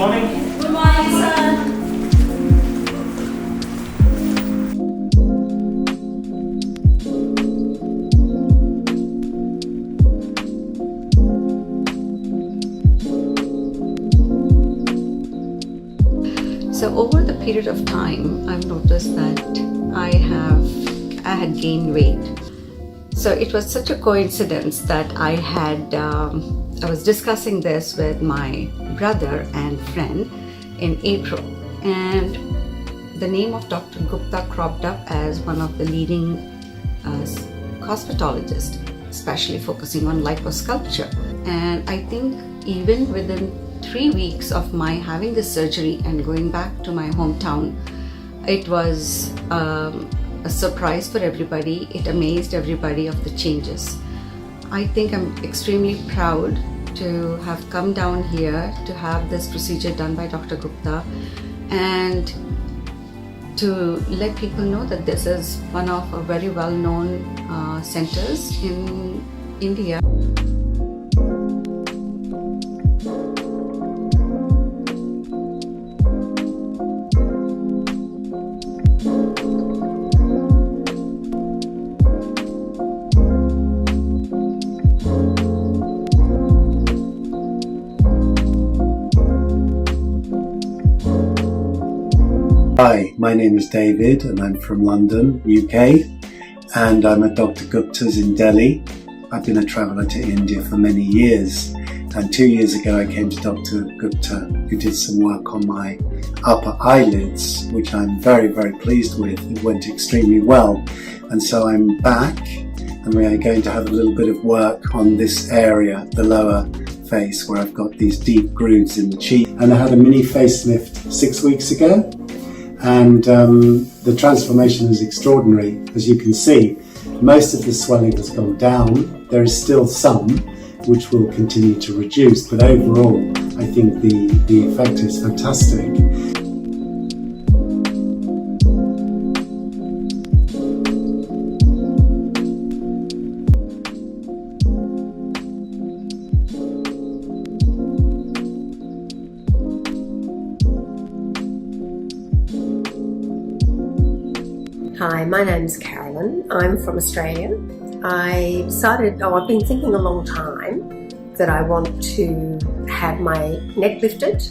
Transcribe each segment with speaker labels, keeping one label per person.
Speaker 1: morning.
Speaker 2: Good morning, sir.
Speaker 3: So over the period of time, I've noticed that I had gained weight. So it was such a coincidence that I was discussing this with my brother and friend in April, and the name of Dr. Gupta cropped up as one of the leading cosmetologists, especially focusing on liposculpture. And I think even within 3 weeks of my having this surgery and going back to my hometown, it was a surprise for everybody. It amazed everybody of the changes. I think I'm extremely proud to have come down here to have this procedure done by Dr. Gupta and to let people know that this is one of a very well-known centers in India.
Speaker 4: Hi, my name is David and I'm from London, UK, and I'm at Dr. Gupta's in Delhi. I've been a traveller to India for many years, and 2 years ago I came to Dr. Gupta, who did some work on my upper eyelids, which I'm very, very pleased with. It went extremely well, and so I'm back and we are going to have a little bit of work on this area, the lower face, where I've got these deep grooves in the cheek. And I had a mini facelift 6 weeks ago. And the transformation is extraordinary. As you can see, most of the swelling has gone down. There is still some which will continue to reduce, but overall I think the effect is fantastic.
Speaker 5: Hi, my name's Carolyn. I'm from Australia. I've been thinking a long time that I want to have my neck lifted.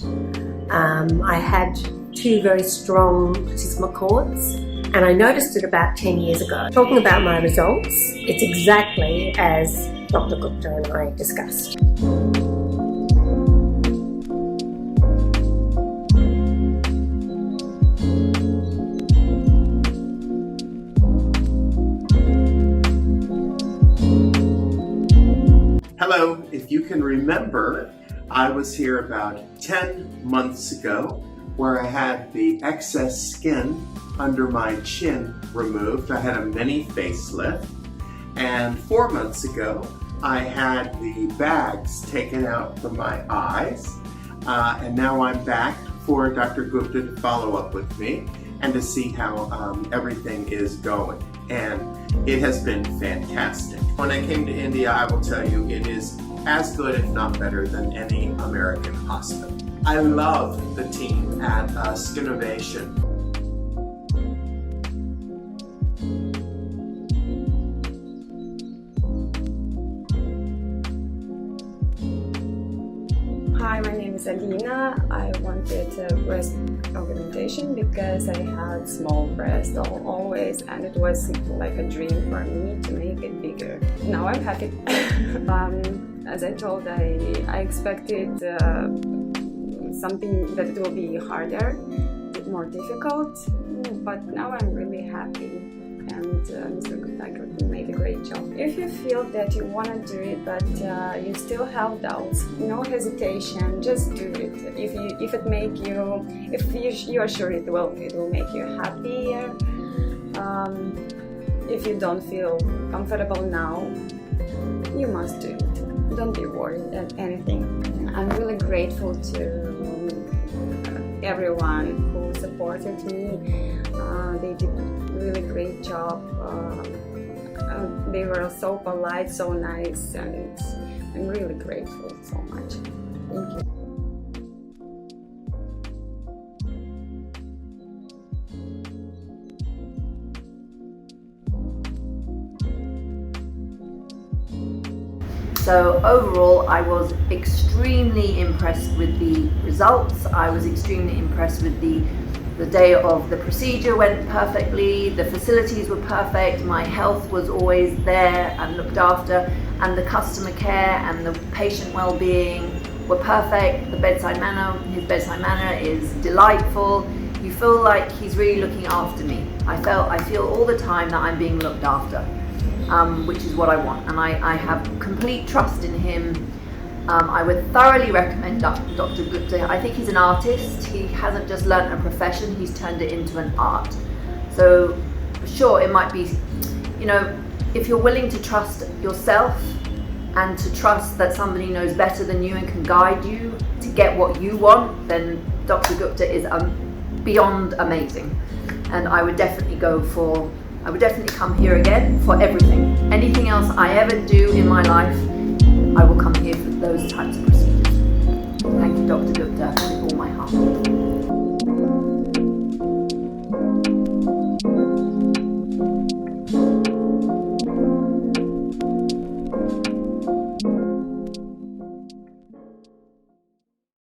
Speaker 5: I had 2 very strong platysma cords, and I noticed it about 10 years ago. Talking about my results, it's exactly as Dr. Gupta and I discussed.
Speaker 6: Hello, if you can remember, I was here about 10 months ago where I had the excess skin under my chin removed. I had a mini facelift, and 4 months ago I had the bags taken out from my eyes, and now I'm back for Dr. Gupta to follow up with me and to see how everything is going. And it has been fantastic. When I came to India, I will tell you, it is as good, if not better, than any American hospital. I love the team at Skinnovation.
Speaker 7: Hi, my name is Alina. I wanted a breast augmentation because I had small breasts always, and it was like a dream for me to make it bigger. Now I'm happy. As I told, I expected something that it will be harder, more difficult, but now I'm really happy. And Mr. Gupta made a great job. If you feel that you want to do it, but you still have doubts, no hesitation, just do it. If you are sure it will make you happier. If you don't feel comfortable now, you must do it. Don't be worried at anything. I'm really grateful to everyone who supported me. They did a really great job. They were so polite, so nice, and I'm really grateful so much. Thank you.
Speaker 2: So overall, I was extremely impressed with the results. I was extremely impressed with the day of the procedure went perfectly, the facilities were perfect, my health was always there and looked after, and the customer care and the patient well-being were perfect. The bedside manner, his bedside manner is delightful. You feel like he's really looking after me. I feel all the time that I'm being looked after, which is what I want, and I have complete trust in him. I would thoroughly recommend Dr. Gupta. I think he's an artist. He hasn't just learnt a profession, he's turned it into an art. So sure, it might be, you know, if you're willing to trust yourself and to trust that somebody knows better than you and can guide you to get what you want, then Dr. Gupta is beyond amazing. And I would definitely come here again for everything. Anything else I ever do in my life, I will come here for those types of procedures.